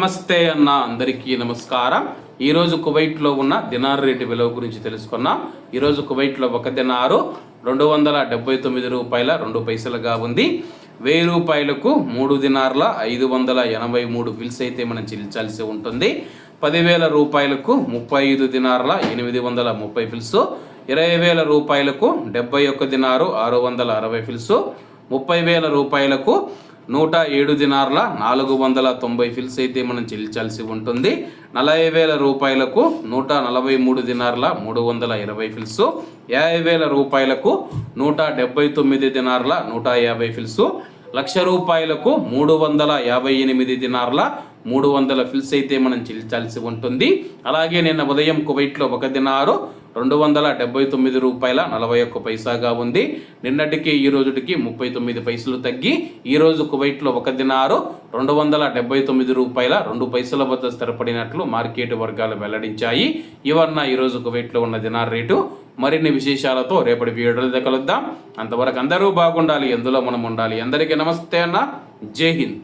నమస్తే అన్న, అందరికీ నమస్కారం. ఈరోజు కువైట్లో ఉన్న దినార్ రేటు విలువ గురించి తెలుసుకున్నాం. ఈరోజు కువైట్లో ఒక దినారు 279 రూపాయల 2 పైసలుగా ఉంది. 1000 రూపాయలకు 3 దినార్ల 583 ఫిల్స్ అయితే మనం చెల్లించాల్సి ఉంటుంది. 10,000 రూపాయలకు 35 దినార్ల 830 ఫిల్స్, 20,000 రూపాయలకు 71 దినారు 660 ఫిల్స్, 30,000 రూపాయలకు 107 దినార్ల 490 ఫిల్స్ అయితే మనం చెల్లించాల్సి ఉంటుంది. 40,000 రూపాయలకు 143 దినార్ల 320 ఫిల్స్, 50,000 రూపాయలకు 179 దినార్ల 150 ఫిల్స్, 1,00,000 రూపాయలకు 358 దినార్ల 300 ఫిల్స్ అయితే మనం చెల్లించాల్సి ఉంటుంది. అలాగే నిన్న ఉదయం కువైట్లో ఒక దినారు 279 రూపాయల 41 పైసాగా ఉంది. నిన్నటికి ఈ రోజుటికి 39 పైసలు తగ్గి ఈరోజు కువైట్లో ఒక దినారు 279 రూపాయల 2 పైసల వద్ద స్థిరపడినట్లు మార్కెట్ వర్గాలు వెల్లడించాయి. ఇవన్న ఈరోజు కువైట్లో ఉన్న దినార్ రేటు. మరిన్ని విశేషాలతో రేపటి వీడియోలో కలుద్దాం. అంతవరకు అందరూ బాగుండాలి, ఎందులో మనం ఉండాలి. అందరికీ నమస్తే అన్న, జై హింద్.